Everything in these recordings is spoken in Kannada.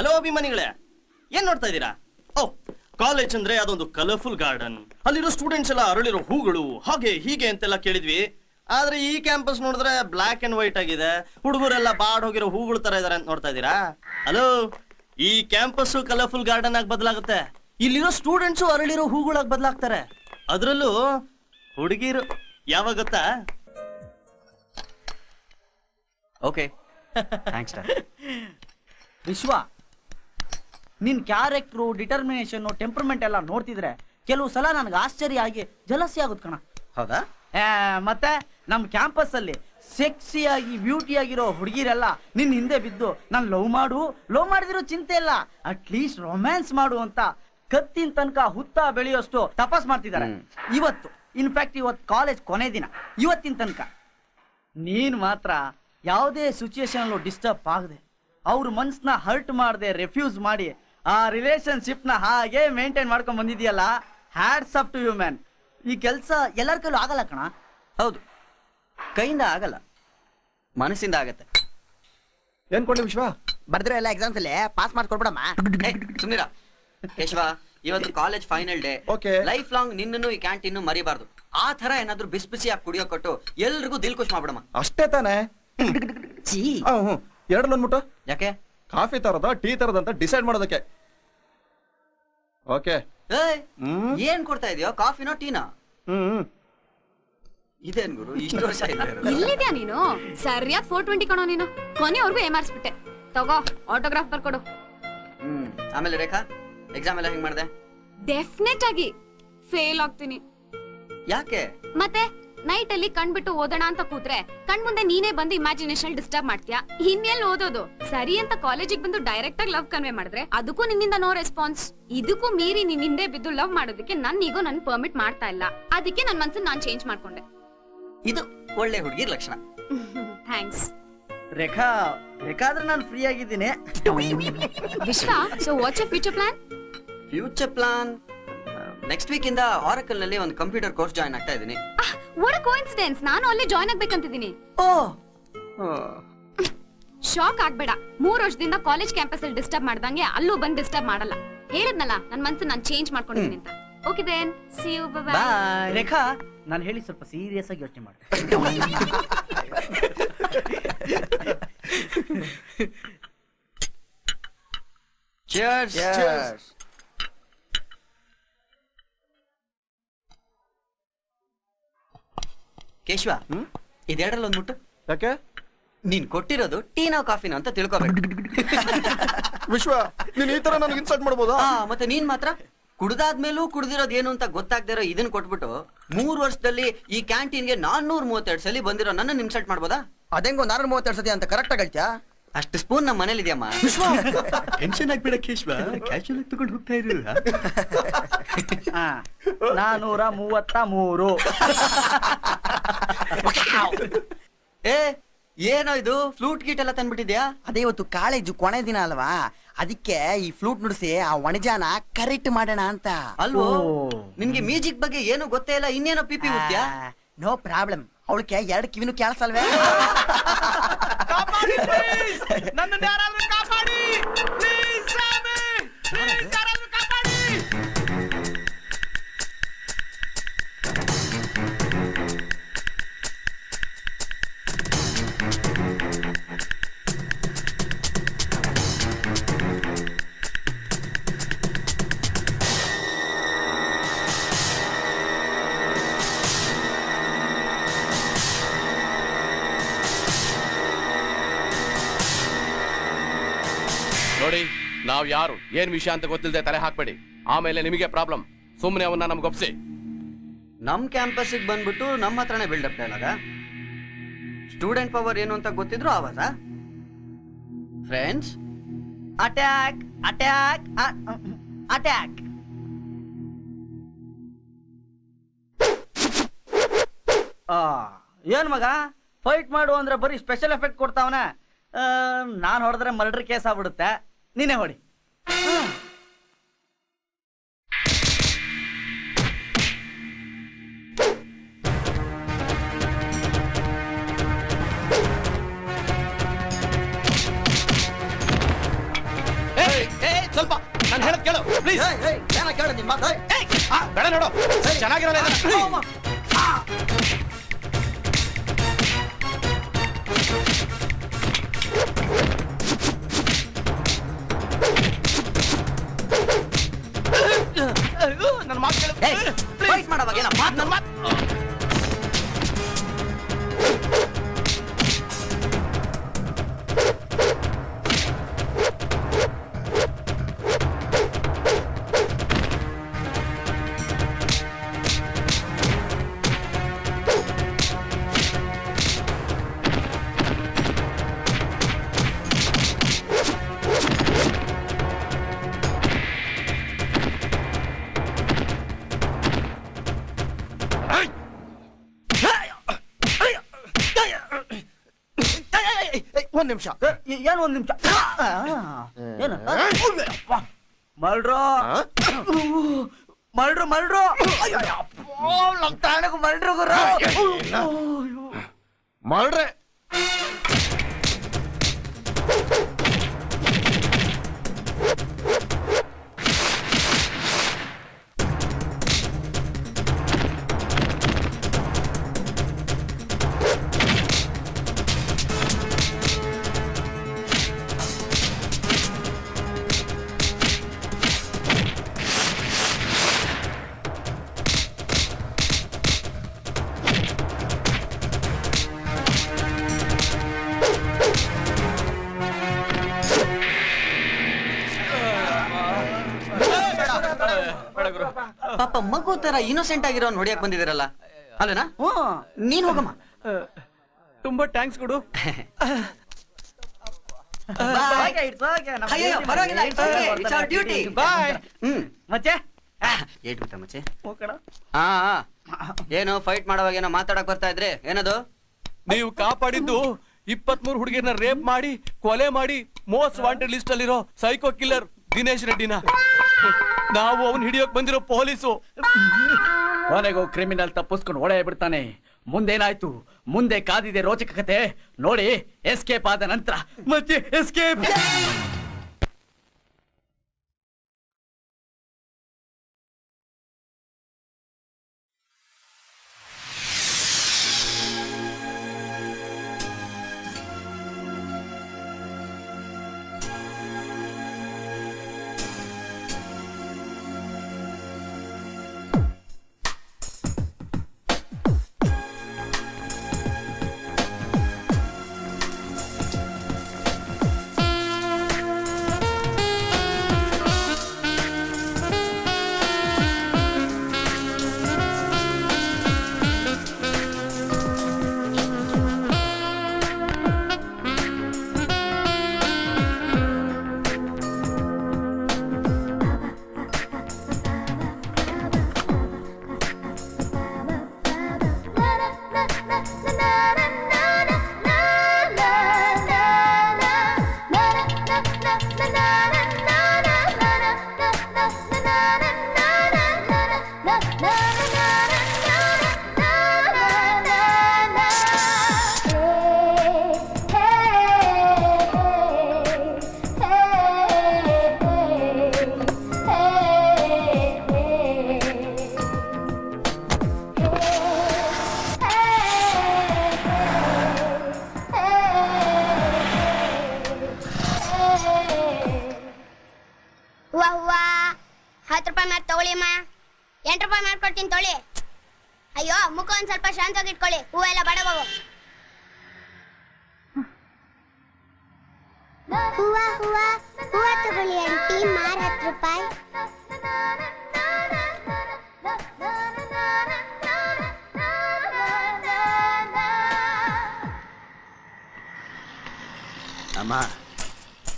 ಹಲೋ ಅಭಿಮಾನಿಗಳೇ, ಏನ್ ನೋಡ್ತಾ ಇದ್ದೀರಾ? ಓ, ಕಾಲೇಜ್ ಅಂದ್ರೆ ಅದೊಂದು ಕಲರ್ಫುಲ್ ಗಾರ್ಡನ್, ಅಲ್ಲಿರೋ ಸ್ಟೂಡೆಂಟ್ಸ್ ಎಲ್ಲ ಅರಳಿರೋ ಹೂಗಳು, ಹಾಗೆ ಹೀಗೆ ಅಂತೆಲ್ಲ ಕೇಳಿದ್ವಿ. ಆದ್ರೆ ಈ ಕ್ಯಾಂಪಸ್ ನೋಡಿದ್ರೆ ಬ್ಲಾಕ್ ಅಂಡ್ ವೈಟ್ ಆಗಿದೆ, ಹುಡುಗರೆಲ್ಲ ಬಾಡ್ ಹೋಗಿರೋ ಹೂಗಳು ತರ ಇದಾರೆ ಅಂತ ನೋಡ್ತಾ ಇದ್ದೀರಾ? ಹಲೋ, ಈ ಕ್ಯಾಂಪಸ್ ಕಲರ್ಫುಲ್ ಗಾರ್ಡನ್ ಆಗಿ ಬದಲಾಗುತ್ತೆ, ಇಲ್ಲಿರೋ ಸ್ಟೂಡೆಂಟ್ಸು ಅರಳಿರೋ ಹೂಗಳಾಗಿ ಬದಲಾಗ್ತಾರೆ. ಅದ್ರಲ್ಲೂ ಹುಡುಗಿರು ಯಾವಾಗ ಗೊತ್ತಾ? Okay thanks. ವಿಶ್ವ, ನಿನ್ ಕ್ಯಾರೆಕ್ಟ್ರು, ಡಿಟರ್ಮಿನೇಷನ್, ಟೆಂಪರ್ಮೆಂಟ್ ಎಲ್ಲ ನೋಡ್ತಿದ್ರೆ ಕೆಲವು ಸಲ ನನಗೆ ಆಶ್ಚರ್ಯ ಆಗಿ ಜಲಸಿ ಆಗುತ್ತೆ ಕಣ. ಹೌದಾ? ಮತ್ತೆ ನಮ್ ಕ್ಯಾಂಪಸ್ ಅಲ್ಲಿ ಸೆಕ್ಸಿ ಆಗಿ ಬ್ಯೂಟಿ ಆಗಿರೋ ಹುಡುಗಿರೆಲ್ಲ ನಿನ್ ಹಿಂದೆ ಬಿದ್ದು ನಾನು ಲವ್ ಮಾಡಿದಿರೋ ಚಿಂತೆ ಇಲ್ಲ, ಅಟ್ಲೀಸ್ಟ್ ರೊಮ್ಯಾನ್ಸ್ ಮಾಡು ಅಂತ ಕತ್ತಿನ ತನಕ ಹುತ್ತ ಬೆಳೆಯೋಷ್ಟು ತಪಾಸ್ ಮಾಡ್ತಿದ್ದಾರೆ. ಇವತ್ತು ಇನ್ಫ್ಯಾಕ್ಟ್ ಇವತ್ತು ಕಾಲೇಜ್ ಕೊನೆ ದಿನ, ಇವತ್ತಿನ ತನಕ ನೀನ್ ಮಾತ್ರ ಯಾವುದೇ ಸಿಚುಯೇಷನ್ ಅಲ್ಲೂ ಡಿಸ್ಟರ್ಬ್ ಆಗದೆ, ಅವ್ರ ಮನ್ಸನ್ನ ಹರ್ಟ್ ಮಾಡದೆ ರೆಫ್ಯೂಸ್ ಮಾಡಿ ಆ ರಿಲೇಶನ್ಶಿಪ್ ನ ಹಾಗೆ ಮೇಂಟೈನ್ ಮಾಡ್ಕೊಂಡ್ ಬಂದಿದ್ಯಲ್ಲ, hats up to you man. ಈ ಕೆಲಸ ಎಲ್ಲರ ಕೈಲೂ ಆಗಲ್ಲ ಕಣ. ಹೌದು, ಕೈಯಿಂದ ಆಗಲ್ಲ, ಮನಸ್ಸಿಂದ ಆಗತ್ತೆ. ಏನ್ ಕೊಡ್ಲಿ ವಿಶ್ವ? ಬರ್ದ್ರೆ ಎಲ್ಲ ಎಕ್ಸಾಮ್ಸ್ ಅಲ್ಲಿ ಪಾಸ್ ಮಾಡ್ಕೊಡ್ಬಿಡಮ್ಮ. ಸುಮ್ನಿರ ಕೇಶವ, ಇವತ್ತು college final day. Life long ನಿನ್ನನ್ನು ಈ ಕ್ಯಾಂಟೀನ್ ಮರಿಬಾರ್ದು. ಆ ತರ ಏನಾದ್ರು ಬಿಸಿ ಬಿಸಿಯಾಗಿ ಕುಡಿಯೋ ಕೊಟ್ಟು ಎಲ್ರಿಗೂ ದಿಲ್ ಖುಷ್ ಮಾಡ್ಬಿಡಮ್ಮ. ಅಷ್ಟೇ ತಾನೆ? ಎರಡಲ್ಲಿ ಅಂದ್ಬಿಟ್ಟು ಯಾಕೆ? ಕಾಫಿ ತರದ ಟೀ ತರದ ಅಂತ ಡಿಸೈಡ್ ಮಾಡೋದಕ್ಕೆ. ಓಕೆ. ಏನ್ ಕೊಡ್ತಾ ಇದೀಯೋ, ಕಾಫಿನೋ ಟೀನಾ? ಇದೇನ್ ಗುರು ಇಷ್ಟು ವರ್ಷ ಇಲ್ಲಿದ್ಯಾ ನೀನು? ಸರಿಯಾದ 420 ಕಣೋ ನೀನು. ಕೊನೆವರೆಗೂ ಏಮಾರಿಸ್ಬಿಟ್ಟೆ. ತಗೋ ಆಟೋಗ್ರಾಫ್ ಬರ್ಕೊಡು. ಆಮೇಲೆ ರೇಖಾ, ಎಕ್ಸಾಮ್ ಎಲ್ಲ ಹೆಂಗ್ ಮಾಡ್ದೆ? ಡೆಫಿನೆಟ್ ಆಗಿ ಫೇಲ್ ಆಗ್ತೀನಿ. ಯಾಕೆ? ಮತ್ತೆ ನೈಟ್ ಅಲ್ಲಿ ಕಣ್ಬಿಟ್ಟು ಓದೋಣ ಅಂತ ಕೂತ್ರೆ ಕಣ್ ಮುಂದೆ ನೀನೇ ಬಂದು ಇಮ್ಯಾಜಿನೇಷನ್ ಡಿಸ್ಟರ್ಬ್ ಮಾಡ್ತೀಯಾ. ಇನ್ನೆಲ್ಲಿ ಓದೋದು? ಸರಿ ಅಂತ ಕಾಲೇಜಿಗೆ ಬಂದು ಡೈರೆಕ್ಟ್ ಆಗಿ ಲವ್ ಕನ್ವೆ ಮಾಡಿದ್ರೆ ಅದಕ್ಕೂ ನಿನ್ನಿಂದ ನೋ ರೆಸ್ಪಾನ್ಸ್. ಇದಕ್ಕೂ ಮೀರಿ ನಿನ್ ಹಿಂದೆ ಬಿದ್ದು ಲವ್ ಮಾಡೋದಕ್ಕೆ ನನ್ ಈಗೋ ನನ್ ಪರ್ಮಿಟ್ ಮಾಡ್ತಾ ಇಲ್ಲ. ಅದಕ್ಕೆ ನನ್ ಮನ್ಸನ್ನ ನಾನ್ ಚೇಂಜ್ ಮಾಡ್ಕೊಂಡೆ. ಇದು ಒಳ್ಳೆ ಹುಡುಗಿರ್ ಲಕ್ಷಣ. ಥ್ಯಾಂಕ್ಸ್ ರೇಖಾ. ಬೇಕಾದ್ರೆ ನಾನು ಫ್ರೀ ಆಗಿದ್ದೀನಿ. ವಿಶ್ವ, so what's your future plan? Future plan next week ಇಂದ ಆರಕಲ್ ನಲ್ಲಿ ಒಂದು ಕಂಪ್ಯೂಟರ್ ಕೋರ್ಸ್ ಜಾಯಿನ್ ಆಗ್ತಾ ಇದ್ದೀನಿ. ವಾಟ್ ಅ ಕೋಇನ್ಸಿಡೆನ್ಸ್, ನಾನು ಅಲ್ಲೇ ಜಾಯಿನ್ ಆಗ್ಬೇಕಂತಿದ್ದೀನಿ. ಶಾಕ್ ಆಗ್ಬೇಡ, 3 ವರ್ಷದಿಂದ ಕಾಲೇಜ್ ಕ್ಯಾಂಪಸ್ ಅಲ್ಲಿ ಡಿಸ್ಟರ್ಬ್ ಮಾಡ್ದಂಗೆ ಅಲ್ಲೂ ಬಂದು ಡಿಸ್ಟರ್ಬ್ ಮಾಡಲ್ಲ. ಹೇಳಿದ್ನಲ್ಲ ನನ್ ಮನ್ಸು ನಾನು ಚೇಂಜ್ ಮಾಡ್ಕೊಂಡಿದ್ದೀನಿ ಅಂತ. Okay then, see you, bye bye. Rekha, ನಾನು ಹೇಳಿ ಸ್ವಲ್ಪ ಸೀರಿಯಸ್ ಆಗಿ ಯೋಚನೆ ಮಾಡಿ. Cheers. Cheers. ಕೇಶವ, ಇದೆರಡರಲ್ಲಿ ಒಂದು ಮುಟ್ಟು. ಯಾಕೆ? ನೀನ್ ಕೊಟ್ಟಿರೋದು ಟೀನೋ ಕಾಫಿನೋ ಅಂತ ತಿಳ್ಕೊಬೇಕು. ವಿಶ್ವ, ನೀನ್ ಈ ತರ ನನಗೆ ಇನ್ಸಲ್ಟ್ ಮಾಡ್ಬೋದಾ? ಮತ್ತೆ ನೀನ್ ಮಾತ್ರ ಕುಡ್ದಾದ್ಮೇಲೂ ಕುಡ್ದಿರೋದು ಏನು ಅಂತ ಗೊತ್ತಾಗ್ದಿರೋ ಇದನ್ನ ಕೊಟ್ಬಿಟ್ಟು 3 ವರ್ಷದಲ್ಲಿ ಈ ಕ್ಯಾಂಟೀನ್ಗೆ 432 ಸಲ ಬಂದಿರೋ ನನ್ನ ಇನ್ಸಲ್ಟ್ ಮಾಡ್ಬೋದಾ? ಅದೆಂಗೋ 432 ಸತಿ ಅಂತ ಕರೆಕ್ಟ್ ಆಗಿ ಹೇಳ್ತೀಯಾ? ಅಷ್ಟು ಸ್ಪೂನ್ ನಮ್ಮ ಮನೇಲಿ ಇದೆಯಮ್ಮ. ಟೆನ್ಷನ್ ಆಗ್ಬೇಡ ಕೇಶವ, ಕ್ಯಾಶುಯಲ್ ಆಗಿ ತಗೊಂಡು ಹೋಗ್ತಾ ಇರು. 433. ಏನೋ ಇದು ಫ್ಲೂಟ್ ಗೀಟ್ ಎಲ್ಲ ತಂದ್ಬಿಟ್ಟಿದ್ಯಾ? ಅದೇ ಇವತ್ತು ಕಾಲೇಜು ಕೊನೆ ದಿನ ಅಲ್ವಾ, ಅದಕ್ಕೆ ಈ ಫ್ಲೂಟ್ ನುಡಿಸಿ ಆ ವಣಿಜಾನ ಕರೆಕ್ಟ್ ಮಾಡೋಣ ಅಂತ. ಅಲ್ವೋ, ನಿನ್ಗೆ ಮ್ಯೂಸಿಕ್ ಬಗ್ಗೆ ಏನು ಗೊತ್ತೇ ಇಲ್ಲ, ಇನ್ನೇನೋ ಪಿಪಿ ಹೋಗ್ತೀಯಾ? ನೋ ಪ್ರಾಬ್ಲಮ್, ಅವಳಿಗೆ 2 ಕಿವಿನೂ ಕೇಳಿಸಲ್ವೇ? ನನ್ನನ್ನು ಯಾರಾದ್ರೂ ಕಾಪಾಡಿ, ಪ್ಲೀಸ್ ಸ್ವಾಮಿ, ಪ್ಲೀಸ್ ಯಾರಾದ್ರೂ ಕಾಪಾಡಿ. ನೋಡಿ, ನಾವ್ ಯಾರು ಏನ್ ವಿಷಯ ಅಂತ ಗೊತ್ತಿಲ್ಲದೆ ತಲೆ ಹಾಕ್ಬೇಡಿ, ಆಮೇಲೆ ನಿಮಗೆ ಪ್ರಾಬ್ಲಮ್. ಸುಮ್ಮನೆ ಅವನ್ನ ನಮ್ಗೆ ಒಪ್ಸಿ. ನಮ್ ಕ್ಯಾಂಪಸ್ ಬಂದ್ಬಿಟ್ಟು ನಮ್ಮ ಹತ್ರನೇ ಬಿಲ್ಡಪ್ ಡೈಲಾಗ. ಸ್ಟೂಡೆಂಟ್ ಪವರ್ ಏನು ಅಂತ ಗೊತ್ತಿದ್ರು ಆವಾಜ. Friends, attack attack attack. ಏನ್ ಮಗ, ಫೈಟ್ ಮಾಡು ಅಂದ್ರೆ ಬರೀ ಸ್ಪೆಷಲ್ ಎಫೆಕ್ಟ್ ಕೊಡ್ತಾವನೆ. ನಾನ್ ಹೊಡೆದ್ರೆ ಮರ್ಡರ್ ಕೇಸ್ ಆಗ್ಬಿಡುತ್ತೆ. ನೀನೇ ಹೊಡಿ. ಪ್ಲೀಸ್ ಏನ ಕೇಳ ನಿಮ್ಮ ಮಾತು ಬೇಡ ನೋಡು ಚೆನ್ನಾಗಿರಲ್ಲ ಇದನ್ನ. ನನ್ನ ಮಾತು ಕೇಳು ಫೈಟ್ ಮಾಡೋವಾಗ ಏನ ಮಾತು ನನ್ನ ಮಾತು ಒಂದ್ ನಿಮಿಷ ಏನು ಒಂದ್ ನಿಮಿಷ ಏನು ಮಲ್ರೋ ಮಲ್ರು ಮಲ್ರು ನಮ್ ತಾಣಕ್ ಮಲ್ರು ಗುರು ಮಾಡ್ರೆ ಪಾಪ ಮಗು ತರ ಇನ್ನೋಸೆಂಟ್ ಆಗಿರೋ ಹೊಡಿಯಕ್ ಬಂದಿದಿರಲ್ಲ ಅಲ್ಲನಾ ನೀನ್ ಹೋಗಮ್ಮ ತುಂಬಾ ಥ್ಯಾಂಕ್ಸ್ ಕೊಡು ಅಯ್ಯೋ ಪರವಾಗಿಲ್ಲ ಇಟ್ಸ್ ಅವರ್ ಡ್ಯೂಟಿ ಬಾಯ್ ಮಚ್ಚೆ ಏಟ್ ಬಿಟ್ಟ ಮಚ್ಚೆ ಹಾ ಏನು ಫೈಟ್ ಮಾಡೋವಾಗ ಏನೋ ಮಾತಾಡಕ್ ಬರ್ತಾ ಇದ್ರೆ ಏನದು ನೀವು ಕಾಪಾಡಿದ್ದು 23 ಹುಡುಗಿಯರನ್ನ ರೇಪ್ ಮಾಡಿ ಕೊಲೆ ಮಾಡಿ ಮೋಸ್ಟ್ ವಾಂಟೆಡ್ ಲಿಸ್ಟ್ ಅಲ್ಲಿರೋ ಸೈಕೋ ಕಿಲ್ಲರ್ ದಿನೇಶ್ ರೆಡ್ಡಿನ ನಾವು ಅವನ್ ಹಿಡಿಯೋಕ್ ಬಂದಿರೋ ಪೊಲೀಸು ಕೊನೆಗೂ ಕ್ರಿಮಿನಲ್ ತಪ್ಪಿಸ್ಕೊಂಡು ಓಡೇ ಬಿಡ್ತಾನೆ ಮುಂದೇನಾಯ್ತು ಮುಂದೆ ಕಾದಿದೆ ರೋಚಕ ಕತೆ ನೋಡಿ ಎಸ್ಕೇಪ್ ಆದ ನಂತರ ಮತ್ತೆ ಎಸ್ಕೇಪ್ ಅಯ್ಯೋ ಮುಖ ಒಂದ್ ಸ್ವಲ್ಪ ಶಾಂತವಾಗಿ ಇಟ್ಕೊಳ್ಳಿ ಹೂವೆಲ್ಲ ಬಡ ಹೋಗು ಹೂವ ಹೂವ ಹೂವ ತಗೊಳ್ಳಿ ಆಂಟಿ ಮಾರ್ 10 ರೂಪಾಯಿ ಅಮ್ಮ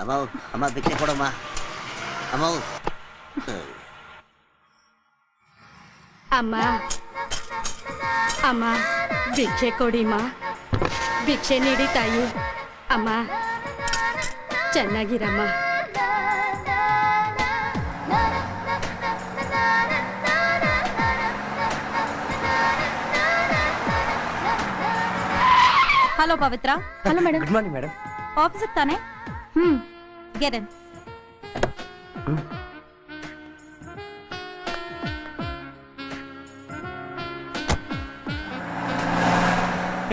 ಅಮ್ಮ ಅಮ್ಮ ಭಿಕ್ಷೆ ಕೊಡಮ್ಮ ಅಮ್ಮ ಅಮ್ಮ ಅಮ್ಮ ಭಿಕ್ಷೆ ಕೊಡಿಮ್ಮ ಭಿಕ್ಷೆ ನೀಡಿ ತಾಯಿ ಅಮ್ಮ ಚೆನ್ನಾಗಿರಮ್ಮ hello Pavithra hello madam good morning madam ಆಫೀಸಿಗೆ ತಾನೆ ಗೆಟ್ ಇನ್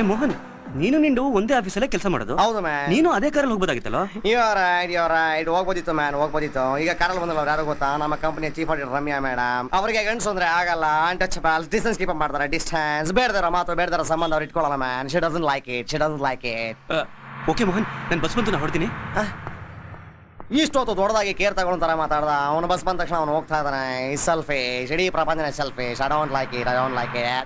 ಏ ಮೋಹನ್, ನೀನು ನಿಂಡು ಒಂದೇ ಆಫೀಸಲ್ಲೇ ಕೆಲಸ ಮಾಡೋದು? ಹೌದು ಮ್ಯಾನ್. ನೀನು ಅದೇ ಕಾರಲ್ಲಿ ಹೋಗ್ಬೋದಾಗಿತ್ತಲ್ಲ? Right ಹೋಗ್ಬೋದಿತ್ತು man, ಹೋಗ್ಬೋದಿತ್ತು. ಈಗ ಕಾರಲ್ಲಿ ಬಂದಲ್ಲ ಅವ್ರು ಯಾರು ಗೊತ್ತಾ? ನಮ್ಮ ಕಂಪನಿಯ ಚೀಫ್ ಆಡಿಟರ್ ರಮ್ಯಾ ಮೇಡಮ್. ಅವರಿಗೆ ಗಂಡಸು ಅಂದ್ರೆ ಆಗಲ್ಲ, ಅನ್ಟಚಬಲ್, ಡಿಸ್ಟೆನ್ಸ್ ಕೀಪ್ ಮಾಡ್ತಾರೆ, ಡಿಸ್ಟೆನ್ಸ್. ಬೇಡದಾರ ಮಾತು ಬೇಡದಾರ ಸಂಬಂಧ ಅವ್ರು ಇಟ್ಕೊಳ್ಳಲ್ಲ man. She doesn't like it. Okay Mohan, ನಾನು ಬಸ್ ಬಂತು, ನಾ ಹೊಡ್ತೀನಿ. ಇಷ್ಟೊತ್ತು ದೊಡ್ಡದಾಗಿ ಕೇರ್ ತಗೊಂತಾರ ಮಾತಾಡ್ದ. ಅವನು ಬಸ್ ಬಂದ ತಕ್ಷಣ ಅವನು ಹೋಗ್ತಾ ಇದ್ದಾನೆ. ಸೆಲ್ಫಿಶ್, ಇಡೀ ಪ್ರಪಂಚನೇ selfish. I don't like it.